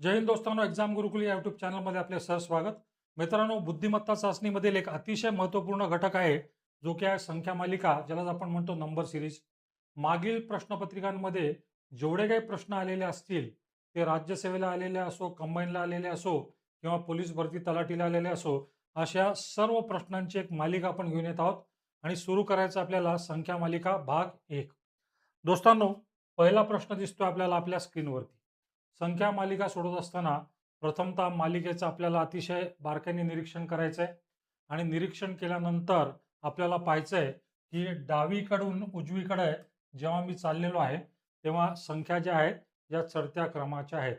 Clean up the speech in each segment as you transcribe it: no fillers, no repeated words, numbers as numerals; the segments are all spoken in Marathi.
जय हिंद दोस्तांनो, एक्झाम गुरुकुल या यूट्यूब चॅनलमध्ये आपले स्वागत. मित्रांनो, बुद्धिमत्ता चाचणीमधील एक अतिशय महत्त्वपूर्ण घटक आहे, जो की आहे संख्या मालिका, ज्याला आपण म्हणतो नंबर सिरीज. मागील प्रश्नपत्रिकांमध्ये जेवढे काही प्रश्न आलेले असतील, ते राज्यसेवेला आलेले असो, कंबाईनला आलेले असो किंवा पोलीस भरती तलाठीला आलेले असो, अशा सर्व प्रश्नांची एक मालिका आपण घेऊन येत आहोत आणि सुरू करायचं आपल्याला संख्या मालिका भाग 1. दोस्तांनो, पहिला प्रश्न दिसतोय आपल्याला आपल्या स्क्रीनवरती. संख्या मालिका सोडवत असताना प्रथमतः मालिकेचं आपल्याला अतिशय बारकाईने निरीक्षण करायचं आहे आणि निरीक्षण केल्यानंतर आपल्याला पाहायचंय की डावीकडून उजवीकडे जेव्हा मी चाललेलो आहे, तेव्हा संख्या ज्या आहेत या चढत्या क्रमाच्या आहेत.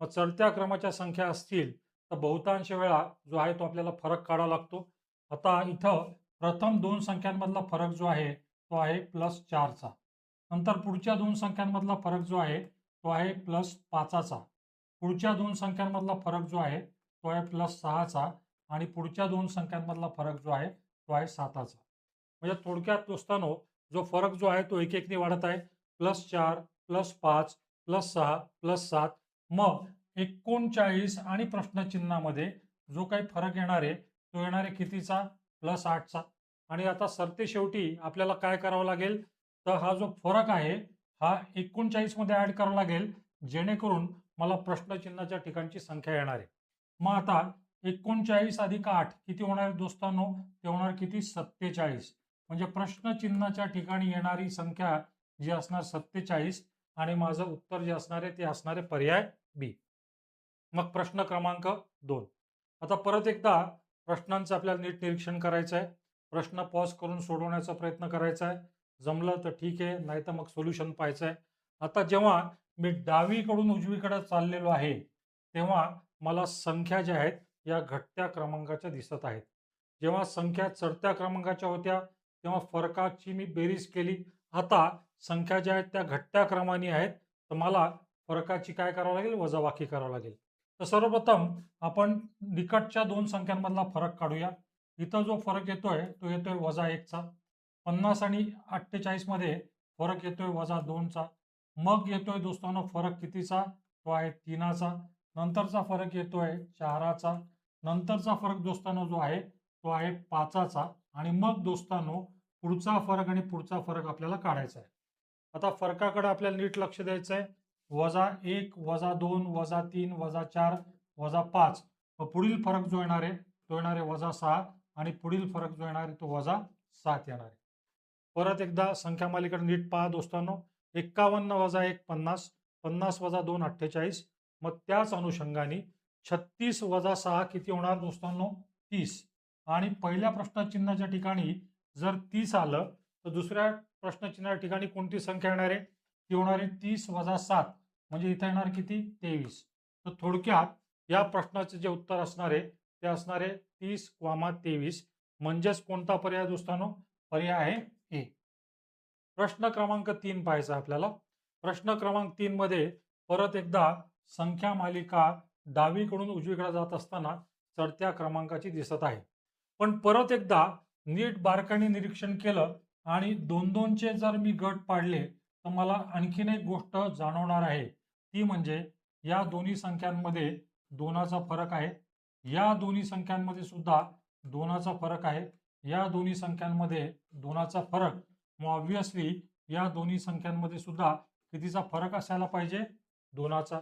मग चढत्या क्रमाच्या संख्या असतील तर बहुतांश वेळा जो आहे तो आपल्याला फरक काढावा लागतो. आता इथं प्रथम दोन संख्यांमधला फरक जो आहे तो आहे +4चा. नंतर पुढच्या दोन संख्यांमधला फरक जो आहे तो आहे +5चा. पुढच्या दोन संख्यांमधला फरक जो आहे तो आहे +6चा आणि पुढच्या दोन संख्यांमधला फरक जो आहे तो आहे 7चा. म्हणजे थोडक्यात दोस्तांनो, जो फरक जो आहे तो एक-एकने वाढत आहे. +4, +5, +6, +7. मग 39 आणि प्रश्नचिन्हामध्ये जो काही फरक येणार आहे तो येणार आहे कितीचा? +8चा. आणि आता सरतेशेवटी आपल्याला काय करावं लागेल, तर हा जो फरक आहे हा 39 मध्ये ऍड करावा लागेल, जेणेकरून मला प्रश्नचिन्हाच्या ठिकाणची संख्या येणार आहे. मग आता 39 अधिक 8 किती होणार दोस्तांनो? ते होणार किती? 47. म्हणजे प्रश्नचिन्हाच्या ठिकाणी येणारी संख्या जी असणार 47 आणि माझं उत्तर जे असणार आहे ते असणार आहे पर्याय बी. मग प्रश्न क्रमांक 2. आता परत एकदा प्रश्नांचं आपल्याला नीट निरीक्षण करायचं आहे. प्रश्न पॉज करून सोडवण्याचा प्रयत्न करायचा आहे. जमलं तर ठीक आहे, नाही तर मग सोल्युशन पाहायचं आहे. आता जेव्हा मी डावीकडून उजवीकडे चाललेलो आहे, तेव्हा मला संख्या ज्या आहेत या घटत्या क्रमांकाच्या दिसत आहेत. जेव्हा संख्या चढत्या क्रमांकाच्या होत्या, तेव्हा फरकाची मी बेरीज केली. आता संख्या ज्या आहेत त्या घटत्या क्रमाने आहेत, तर मला फरकाची काय करावं लागेल? वजाबाकी करावं लागेल. तर सर्वप्रथम आपण निकटच्या दोन संख्यांमधला फरक काढूया. इथं जो फरक येतोय तो येतोय -1चा. 50 आणि 48 मध्ये फरक येतोय -2चा. मग येतोय दोस्तांनो फरक कितीचा? तो आहे 3चा. नंतरचा फरक येतोय 4चा. नंतरचा फरक दोस्तांनो जो आहे तो आहे 5चा. आणि मग दोस्तांनो पुढचा फरक आणि पुढचा फरक आपल्याला काढायचा आहे. आता फरकाकडे आपल्याला नीट लक्ष द्यायचं आहे. -1, -2, -3, -4, -5. पुढील फरक जो येणार आहे तो येणार आहे -6 आणि पुढील फरक जो येणार आहे तो -7 येणार आहे. परत एकदा संख्या मालिकेकडे नीट पहा दोस्तांनो. 51 - 1 50, 50 - 2 48. मग त्याच अनुषंगाने 36 - 6 किती होणार दोस्तांनो? 30. आणि पहिल्या प्रश्नचिन्हाच्या ठिकाणी जर 30 आलं तर दुसऱ्या प्रश्नचिन्हाच्या ठिकाणी कोणती संख्या येणार आहे? ती होणार आहे 30 - 7. म्हणजे इथे येणार किती? 23. तर थोडक्यात या प्रश्नाचे जे उत्तर असणार आहे ते असणार आहे 30, 23. म्हणजेच कोणता पर्याय दोस्तांनो? पर्याय आहे ए. प्रश्न क्रमांक 3 पाहायचा आपल्याला. प्रश्न क्रमांक 3 मध्ये परत एकदा संख्या मालिका डावीकडून उजवीकडे जात असताना चढत्या क्रमांकाची दिसत आहे. पण परत एकदा नीट बारकाईने निरीक्षण केलं आणि 2-2चे जर मी गट पाडले तर मला आणखीन एक गोष्ट जाणवणार आहे. ती म्हणजे या दोन्ही संख्यांमध्ये 2चा फरक आहे. या दोन्ही संख्यांमध्ये सुद्धा 2चा फरक आहे. या दोन्ही संख्यांमध्ये 2चा फरक. मग ऑब्व्हियसली या दोन्ही संख्यांमध्ये सुद्धा कितीचा फरक असायला पाहिजे? 2चा.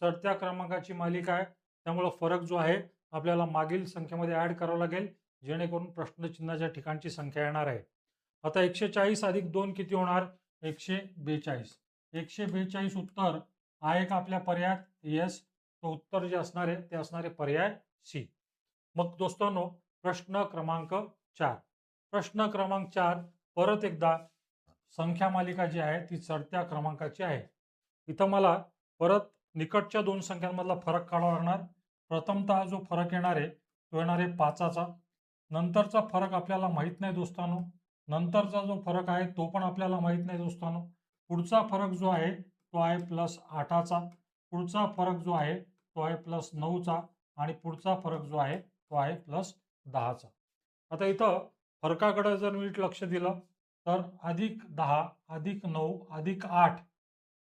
चढत्या क्रमांकाची मालिका आहे, त्यामुळे फरक जो आहे आपल्याला मागील संख्येमध्ये ऍड करावा लागेल, जेणेकरून प्रश्नचिन्हाच्या ठिकाणची संख्या येणार आहे. आता 140 अधिक 2 किती होणार? 142. 142 उत्तर आहे का आपल्या पर्यायात? येस. तो उत्तर जे असणार आहे ते असणार आहे पर्याय सी. मग दोस्तांनो प्रश्न क्रमांक 4. प्रश्न क्रमांक 4 परत एकदा संख्या मालिका जी आहे ती चढत्या क्रमांकाची आहे. इथं मला परत निकटच्या दोन संख्यांमधला फरक काढावा लागणार. प्रथमतः जो फरक येणार आहे तो येणार आहे 5चा. नंतरचा फरक आपल्याला माहित नाही दोस्तांनो. नंतरचा जो फरक आहे तो पण आपल्याला माहित नाही दोस्तांनो. पुढचा फरक जो आहे तो आहे +8चा. पुढचा फरक जो आहे तो आहे +9चा आणि पुढचा फरक जो आहे तो आहे +10चा. आता इथं फरकाकडे जर नीट लक्ष दिलं तर +10, +9, +8.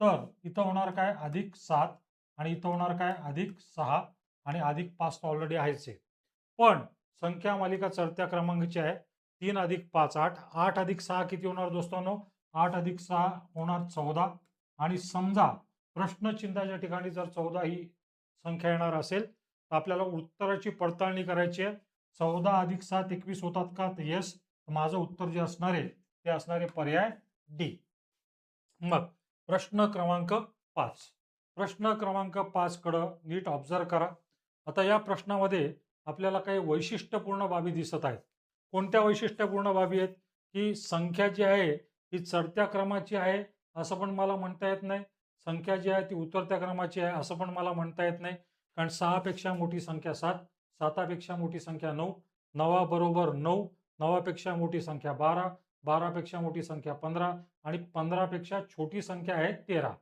तर इथं होणार काय? +7 आणि इथं होणार काय अधिक 6 आणि अधिक 5 तर ऑलरेडी आहेच आहे. पण संख्या मालिका चढत्या क्रमांकाची आहे. 3 अधिक 5 8, 8 अधिक 6 किती होणार दोस्तांनो? 8 अधिक 6 होणार 14. आणि समजा प्रश्नचिन्हाच्या ठिकाणी जर 14 ही संख्या येणार असेल तर आपल्याला उत्तराची पडताळणी करायची आहे. 14 अधिक 7 21 होतात का? तर येस. माझं उत्तर जे असणार आहे ते असणार आहे पर्याय डी. मग प्रश्न क्रमांक 5. प्रश्न क्रमांक 5 कडं नीट ऑब्झर्व करा. आता या प्रश्नामध्ये आपल्याला काही वैशिष्ट्यपूर्ण बाबी दिसत आहेत. कोणत्या वैशिष्ट्यपूर्ण बाबी आहेत? की संख्या जी आहे ही चढत्या क्रमाची आहे असं पण मला म्हणता येत नाही. संख्या जी आहे ती उतरत्या क्रमाची आहे असं पण मला म्हणता येत नाही. कारण 6 पेक्षा मोठी संख्या 7, 7 पेक्षा मोठी संख्या 9, 9 बरोबर 9, 9 पेक्षा मोठी संख्या 12, 12 पेक्षा मोठी संख्या 15 आणि 15 पेक्षा छोटी संख्या आहे 13.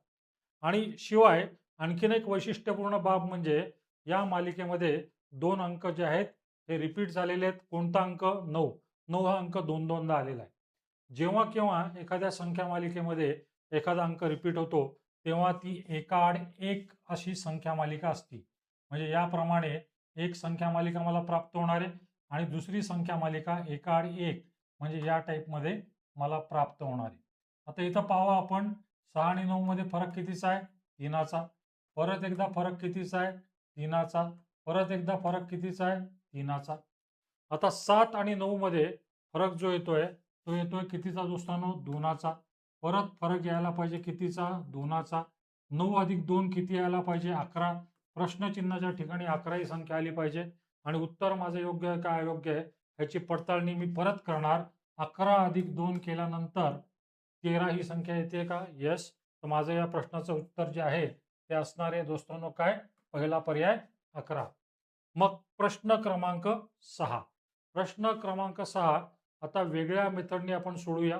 आणि शिवाय आणखीन एक वैशिष्ट्यपूर्ण बाब म्हणजे या मालिकेमध्ये 2 अंक जे आहेत हे रिपीट झालेले आहेत. कोणता अंक? 9. 9 हा अंक 2-2दा आलेला आहे. जेव्हा केव्हा एखाद्या संख्या मालिकेमध्ये एखादा अंक रिपीट होतो तेव्हा ती एकाआड एक अशी संख्या मालिका असते. म्हणजे याप्रमाणे एक संख्या मालिका मला प्राप्त होणार आहे आणि दुसरी संख्या मालिका एकाआड एक म्हणजे या टाईपमध्ये मला प्राप्त होणार आहे. आता इथं पाहू आपण 6 आणि 9 मध्ये फरक कितीचा आहे? 3चा. परत एकदा फरक कितीचा आहे? 3चा. परत एकदा फरक कितीचा आहे? 3चा. आता 7 आणि 9 मध्ये फरक जो येतोय तो येतोय कितीचा दोस्तांनो? 2चा. परत फरक यायला पाहिजे कितीचा? 2चा. 9 अधिक 2 किती यायला पाहिजे? 11. प्रश्नचिन्हाच्या ठिकाणी 11 ही संख्या आली पाहिजे आणि उत्तर माझं योग्य आहे का अयोग्य आहे ह्याची पडताळणी मी परत करणार. 11 अधिक 2 केल्यानंतर 13 ही संख्या येते का? येस. तर माझं या प्रश्नाचं उत्तर जे आहे ते असणार आहे दोस्तांनो काय? पहिला पर्याय 11. मग प्रश्न क्रमांक 6. प्रश्न क्रमांक 6 आता वेगळ्या मेथडने आपण सोडूया.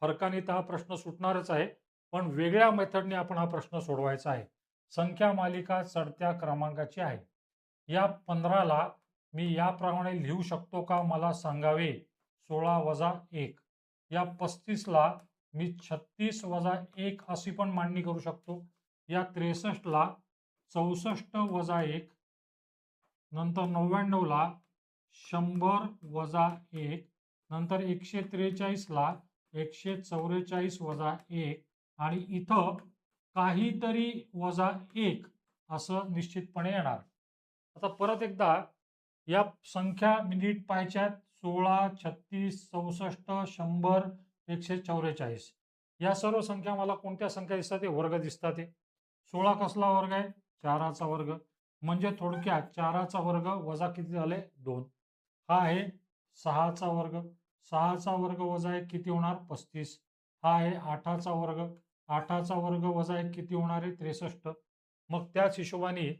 फरकाने तर हा प्रश्न सुटणारच आहे, पण वेगळ्या मेथडने आपण हा प्रश्न सोडवायचा आहे. संख्या मालिका चढत्या क्रमांकाची आहे. या 15ला मी याप्रमाणे लिहू शकतो का? मला सांगावे. 16 वजा 1. या 35ला मी 36 वजा 1 अशी पण मांडणी करू शकतो. या 63ला 64 वजा 1. नंतर 99ला 100 वजा 1. नंतर 143ला 144 वजा 1 आणि इथं काहीतरी वजा 1 असं निश्चितपणे येणार. आता परत एकदा या संख्या नीट पाहायच्यात. 16, 36, 64, 100, 144. या सर्व संख्या मला कोणत्या संख्या दिसतात? ते वर्ग दिसतात. 16 कसला वर्ग आहे? 4चा वर्ग. म्हणजे थोडक्यात 4चा वर्ग वजा किती झाले? 2. हा आहे 6चा वर्ग. 6चा वर्ग वजा 1 किती होणार? 35. हा आहे 8चा वर्ग. 8चा वर्ग वजा 1 किती होणार आहे? 63. मग त्याच हिशोबाने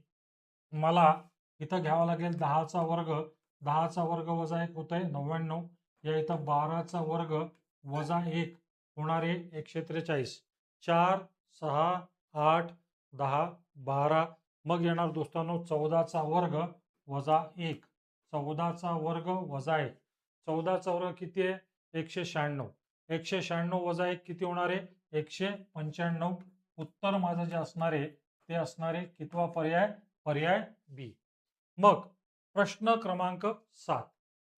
मला इथं घ्यावा लागेल 10चा वर्ग. 10चा वर्ग वजा 1 होत आहे 99. या इथं 12चा वर्ग वजा 1 होणार आहे 143. 4, 6, 8, 10, 12. मग येणार दोस्तांनो 14चा वर्ग वजा 1. 14चा वर्ग वजा 1. 14चा वर्ग किती आहे? 196. 196 वजा 1 किती होणार आहे? 195. उत्तर माझं जे असणार आहे ते असणार आहे कितवा पर्याय? पर्याय बी. मग प्रश्न क्रमांक 7.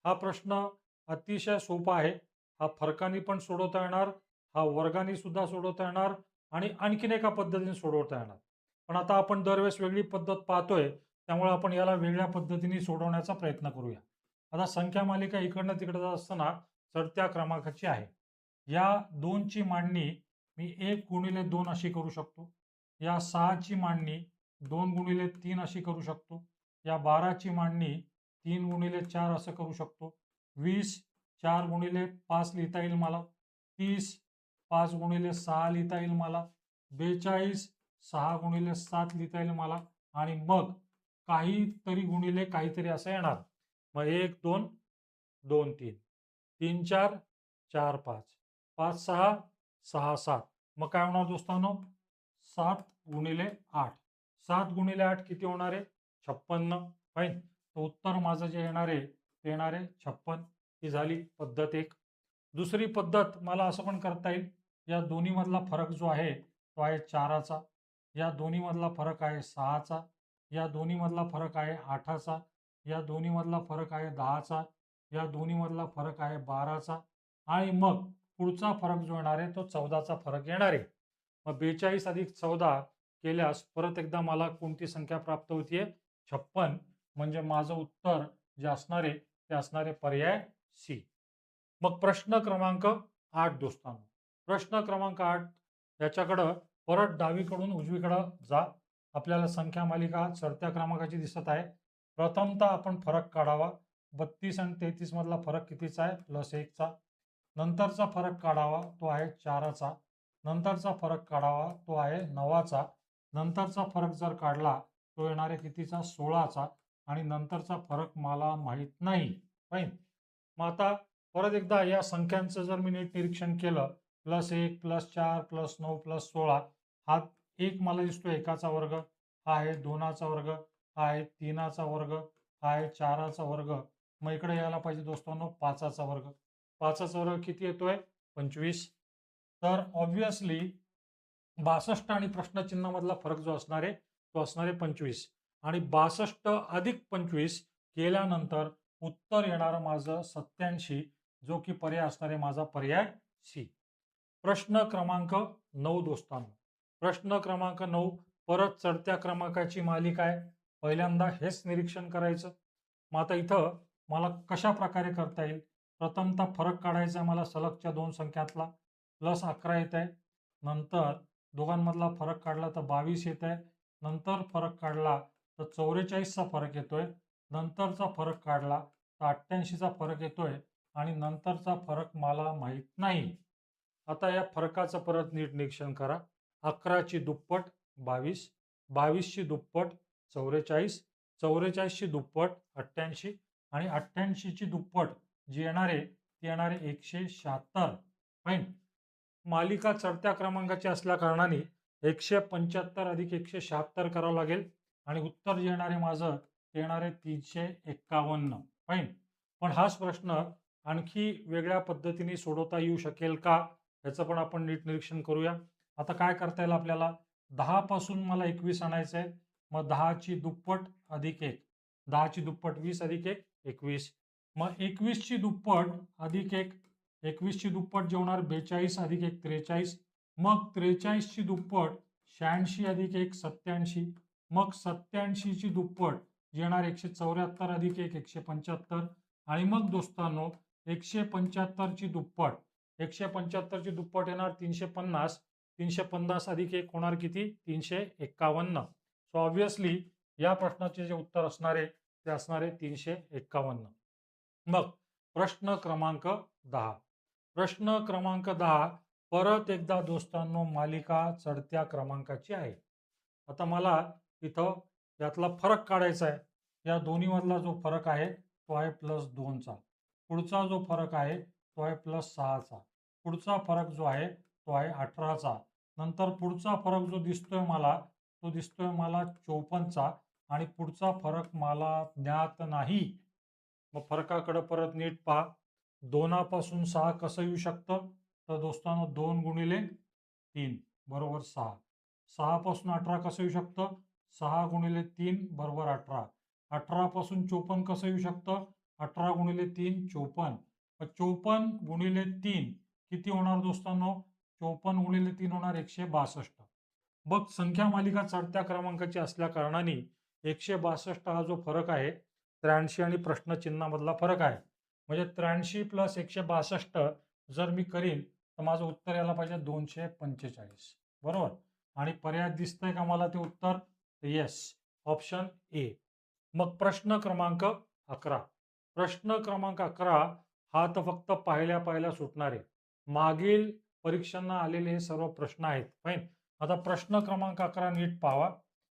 हा प्रश्न अतिशय सोपा आहे. हा फरकाने पण सोडवता येणार, हा वर्गाने सुद्धा सोडवता येणार आणि आणखीन एका पद्धतीने सोडवता येणार. पण आता आपण दरवेळेस वेगळी पद्धत पाहतोय त्यामुळे आपण याला वेगळ्या पद्धतीने सोडवण्याचा प्रयत्न करूया. आता संख्या मालिका इकडनं तिकडे जात असताना चढत्या क्रमांकाची आहे. या 2ची मांडणी मी 1 गुणिले 2 अशी करू शकतो. या 6ची मांडणी 2 गुणिले 3 अशी करू शकतो. या 12ची मांडणी 3 गुणिले 4 असं करू शकतो. 20 4 गुणिले 5 लिहिता येईल मला. 30 5 गुणिले 6 लिहिता येईल मला. 42 6 गुणिले 7 लिहिता येईल मला. आणि मग काहीतरी गुणिले काहीतरी असं येणार. मग 1 2 2 3 3 4 4 5 5 6 6 7. मग काय होणार दोस्तांनो? 7 गुणिले 8. 7 गुणिले 8 किती होणार आहे? 56. फाईन. तर उत्तर माझं जे येणार आहे ते येणार आहे 56. ही झाली पद्धत 1. दुसरी पद्धत मला असं पण करता येईल. या दोन्ही मधला फरक जो आहे तो आहे 4चा. या दोन्हीमधला फरक आहे 6चा, या दोन्हीमधला फरक आहे 8चा, या दोन्हीमधला फरक आहे 10चा, या दोन्हीमधला फरक आहे 12चा आणि मग पुढचा फरक जो येणार आहे तो 14चा फरक येणार आहे. मग 42 अधिक 14 केल्यास परत एकदा मला कोणती संख्या प्राप्त होतीये? 56. म्हणजे माझं उत्तर जे असणार आहे ते असणार आहे पर्याय सी. मग प्रश्न क्रमांक 8 दोस्तांनो. प्रश्न क्रमांक 8 याच्याकडं परत डावीकडून उजवीकडं जा. आपल्याला संख्या मालिका चढत्या क्रमांकाची दिसत आहे. प्रथमतः आपण फरक काढावा. 32 आणि 33 मधला फरक कितीचा आहे? +1चा. नंतरचा फरक काढावा, तो आहे 4चा. नंतरचा फरक काढावा, तो आहे 9चा. नंतरचा फरक जर काढला तो येणार आहे कितीचा? 16चा. आणि नंतरचा फरक मला माहीत नाही. फाईन. मग आता परत एकदा या संख्यांचं जर मी नीट निरीक्षण केलं, +1, +4, +9, +16, हा 1 मला दिसतो 1चा वर्ग, हा आहे 2चा वर्ग, हा आहे 3चा वर्ग, हा आहे 4चा वर्ग. मग इकडे यायला पाहिजे दोस्तांनो 5चा वर्ग. 5चा वर्ग किती येतोय? 25. तर ऑब्व्हियसली 62 आणि प्रश्नचिन्हामधला फरक जो असणार आहे तो असणार आहे 25 आणि 62 अधिक 25 केल्यानंतर उत्तर येणार माझं 87, जो की पर्याय असणार आहे माझा पर्याय सी. प्रश्न क्रमांक 9 दोस्तांनो. प्रश्न क्रमांक 9 परत चढत्या क्रमांकाची मालिका आहे. पहिल्यांदा हेच निरीक्षण करायचं. मग आता इथं मला कशा प्रकारे करता येईल? प्रथमतः फरक काढायचा आहे मला सलगच्या 2 संख्यातला. +11 येत आहे. नंतर दोघांमधला फरक काढला तर 22 येत आहे. नंतर फरक काढला तर 44चा फरक येतोय. नंतरचा फरक काढला तर 88चा फरक येतोय आणि नंतरचा फरक मला माहीत नाही. आता या फरकाचं परत नीट निरीक्षण करा. 11ची दुप्पट 22, 22ची दुप्पट 44, 44ची दुप्पट 88 आणि 88ची दुप्पट जी येणार आहे ती येणार आहे 176. फाईन. मालिका चढत्या क्रमांकाची असल्या कारणाने 175 अधिक 176 करावं लागेल आणि उत्तर जे येणार आहे माझं ते येणार आहे 351. फाईन. पण हाच प्रश्न आणखी वेगळ्या पद्धतीने सोडवता येऊ शकेल का, याचं पण आपण नीट निरीक्षण करूया. आता काय करता येईल आपल्याला? 10 पासून मला 21 आणायचं आहे. मग 10ची दुप्पट अधिक 1, 10ची दुप्पट 20 अधिक 1 21. मग 21ची दुप्पट अधिक 1, 21ची दुप्पट जे होणार 42 अधिक 1 43. मग 43ची दुप्पट 86 अधिक 1 87. मग 87ची दुप्पट जी येणार 174 अधिक 1 175. आणि मग दोस्तांनो 175ची दुप्पट, 175ची दुप्पट येणार 350. 350 अधिक 1 होणार किती? 351. सो ऑब्व्हियसली या प्रश्नाचे जे उत्तर असणार आहे ते असणार आहे 351. मग प्रश्न क्रमांक 10. प्रश्न क्रमांक 10 परत एकदा दोस्तांनो मालिका चढत्या क्रमांकाची आहे. आता मला इथं यातला फरक काढायचा आहे. या दोन्हीमधला जो फरक आहे तो आहे +2चा. पुढचा जो फरक आहे तो आहे +6चा. पुढचा फरक जो आहे तो आहे 18चा. नंतर पुढचा फरक जो दिसतोय मला तो दिसतोय मला 54चा आणि पुढचा फरक मला ज्ञात नाही. मग फरकाकडे परत नीट पहा. 2 पासून 6 कसं येऊ शकतं? तर दोस्तांनो 2 गुणिले 3 बरोबर 6. 6 पासून 18 कसं येऊ शकतं? 6 गुणिले 3 बरोबर 18. 18 पासून 54 कसं येऊ शकतं? 18 गुणिले 3 54. 54 गुणिले 3 किती होणार दोस्तांनो? 54 गुणिले 3 होणार 162. बघ संख्या मालिका चढत्या क्रमांकाची असल्या कारणाने 162 हा जो फरक आहे 83 आणि प्रश्नचिन्हामधला फरक आहे. म्हणजे 83 + 162 जर मी करीन तर माझं उत्तर यायला पाहिजे 245. बरोबर. आणि पर्याय दिसतंय का मला ते उत्तर? Yes, option A. मग प्रश्न क्रमांक 11. प्रश्न क्रमांक 11 हा तर फक्त पाहिल्या सुटणार आहे. मागील परीक्षांना आलेले हे सर्व प्रश्न आहेत. फाईन. आता प्रश्न क्रमांक 11 नीट पाहावा.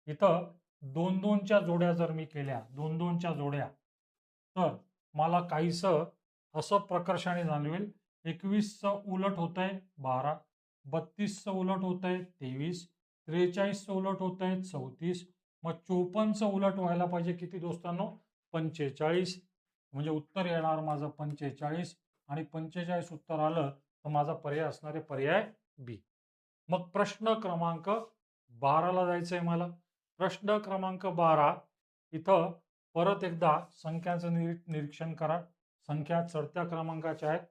इथं 2-2च्या जोड्या जर मी केल्या, 2-2च्या जोड्या, तर मला काहीसं असं प्रकर्षाने जाणवेल. 21चं उलट होतंय 12, 32चं उलट होतंय 23, 43चं उलट होतंय 34. मग 54चं उलट व्हायला पाहिजे किती दोस्तांनो? 45. म्हणजे उत्तर येणार माझं 45 आणि 45 उत्तर आलं तर माझा पर्याय असणार आहे पर्याय बी. मग प्रश्न क्रमांक 12ला जायचंय मला. प्रश्न क्रमांक 12 इथं परत एकदा संख्यांचं निरीक्षण करा. संख्या चढत्या क्रमांकाच्या आहेत,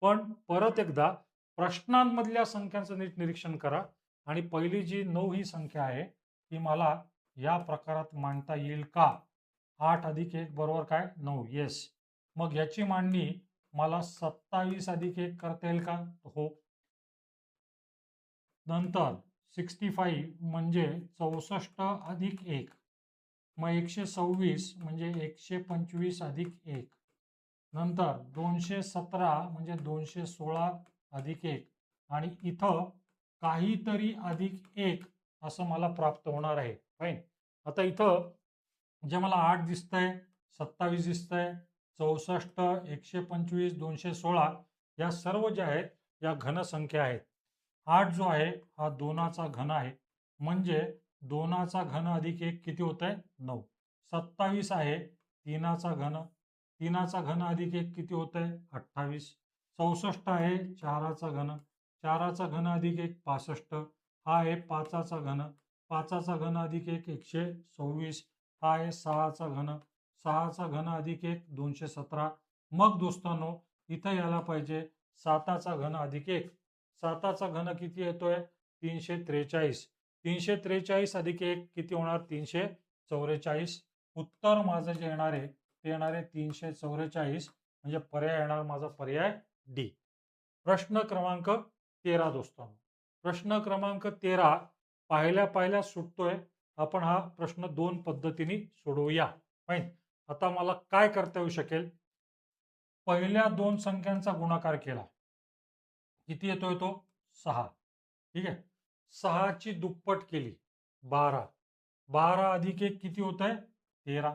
पण परत एकदा प्रश्नांमधल्या संख्यांचं नीट निरीक्षण करा. आणि पहिली जी 9 ही संख्या आहे ती मला या प्रकारात मांडता येईल का? 8 अधिक 1 बरोबर काय? 9. येस. मग याची मांडणी मला 27 अधिक 1 करता येईल का? हो. नंतर 65 म्हणजे 64 अधिक 1. मग 126 म्हणजे 125 अधिक 1. नंतर 217 म्हणजे 216 अधिक 1. आणि इथं काहीतरी अधिक 1 असं मला प्राप्त होणार आहे. फाईन. आता इथं जे मला 8 दिसतंय, 27 दिसतंय, 64, 125, 216 या सर्व ज्या आहेत या घन संख्या आहेत. 8 जो आहे हा 2चा घन आहे, म्हणजे 2चा घन अधिक 1 किती होत आहे? 9. 27 आहे 3चा घन, 3चा घन अधिक 1 किती होत आहे? 28. 64 आहे 4चा घन, 4चा घन अधिक 1 65. हा आहे 5चा घन, 5चा घन अधिक 1 126. हा आहे 6चा घन, 6चा घन अधिक 1 217. मग दोस्तांनो इथं यायला पाहिजे 7चा घन अधिक 1. 7चा घन किती येतोय? 343. 343 अधिक 1 किती होणार? 344. उत्तर माझं जे येणार आहे ते येणार आहे 344. म्हणजे पर्याय येणार माझा पर्याय डी. प्रश्न क्रमांक 13 दोस्तांनो. प्रश्न क्रमांक 13 पाहिल्या सुटतोय. आपण हा प्रश्न 2 पद्धतीने सोडवूया. फाईन. आता मला काय करता येऊ शकेल? पहिल्या 2 संख्यांचा गुणाकार केला. किती येतोय तो? 6. ठीक आहे. 6ची दुप्पट केली 12. 12 अधिक 1 किती होत आहे? 13.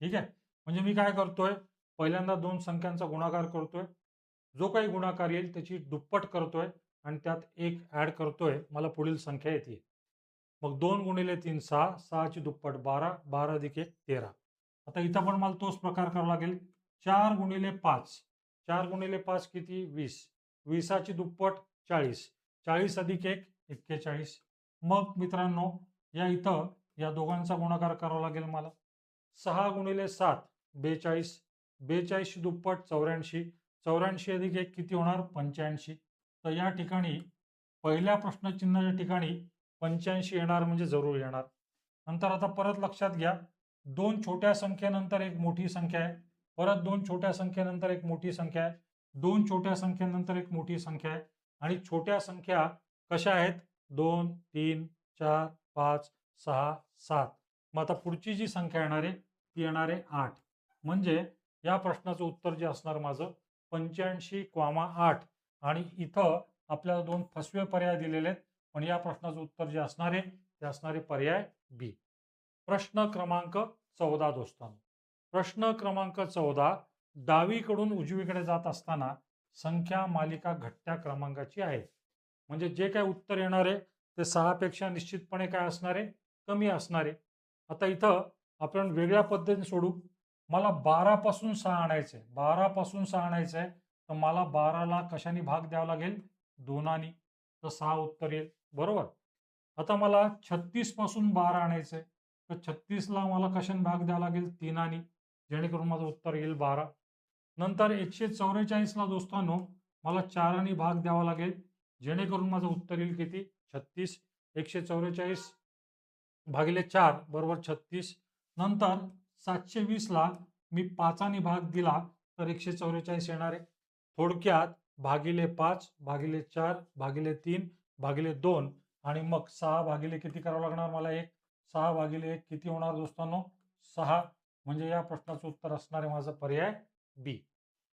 ठीक आहे. म्हणजे मी काय करतोय? पहिल्यांदा 2 संख्यांचा गुणाकार करतोय. जो काही गुणाकार येईल त्याची दुप्पट करतोय आणि त्यात 1 ऍड करतोय. मला पुढील संख्या येते. मग 2 गुणिले 3 6. 6ची दुप्पट 12. 12 अधिक 1 13. आता इथं पण मला तोच प्रकार करावा लागेल. 4 गुणिले 5. 4 गुणिले 5 किती? 20. 20ची दुप्पट 40. 40 अधिक 1 41. मग मित्रांनो या इथं या दोघांचा गुणाकार करावा लागेल मला. 6 गुणिले 7 42. 42ची दुप्पट 84. 84 अधिक 1 किती होणार? 85. तर या ठिकाणी पहिल्या प्रश्नचिन्हाच्या ठिकाणी 85 येणार म्हणजे जरूर येणार. नंतर आता परत लक्षात घ्या, 2 छोट्या संख्येनंतर एक मोठी संख्या आहे. परत 2 छोट्या संख्येनंतर एक मोठी संख्या आहे. 2 छोट्या संख्येनंतर एक मोठी संख्या आहे. आणि छोट्या संख्या कशा आहेत? 2 3 4 5 6 7. मग आता पुढची जी संख्या येणार आहे ती येणार आहे 8. म्हणजे या प्रश्नाचं उत्तर जे असणार माझं 85,8. आणि इथं आपल्याला 2 फसवे पर्याय दिलेले आहेत, पण या प्रश्नाचं उत्तर जे असणार आहे ते असणार आहे पर्याय बी. प्रश्न क्रमांक 14 दोस्तांनो. प्रश्न क्रमांक 14 डावीकडून उजवीकडे जात असताना संख्या मालिका घटत्या क्रमांकाची आहे. म्हणजे जे काय उत्तर येणार आहे ते 6 पेक्षा निश्चितपणे काय असणार आहे? कमी असणार आहे. आता इथं आपण वेगळ्या पद्धतीने सोडू. मला 12 पासून 6 आणायचंय. 12 पासून 6 आणायचंय तर मला 12ला कशाने भाग द्यावा लागेल? 2 तर 6 उत्तर येईल. बरोबर. आता मला 36 पासून 12 आणायचंय तर 36ला मला कशाने भाग द्यावा लागेल? 3 जेणेकरून माझं उत्तर येईल 12. नंतर 144ला दोस्तांनो मला 4 भाग द्यावा लागेल जेणेकरून माझं उत्तर येईल किती? 36. 144 भागिले 4 बरोबर 36. नंतर 720ला मी 5 भाग दिला तर 144 येणार आहे. थोडक्यात भागिले 5 भागिले 4 भागिले 3 भागिले 2 आणि मग 6 भागिले किती करावं लागणार मला? 1. 6 भागिले 1 किती होणार दोस्तांनो? 6. म्हणजे या प्रश्नाचं उत्तर असणार आहे माझं पर्याय बी.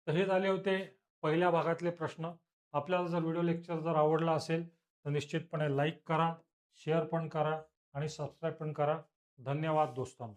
तर हे झाले होते पहिल्या भागातले प्रश्न. आपल्याला जर व्हिडिओ लेक्चर जर आवडला असेल तर निश्चितपणे लाईक करा, शेअर पण करा आणि सबस्क्राईब पण करा. धन्यवाद दोस्तांनो.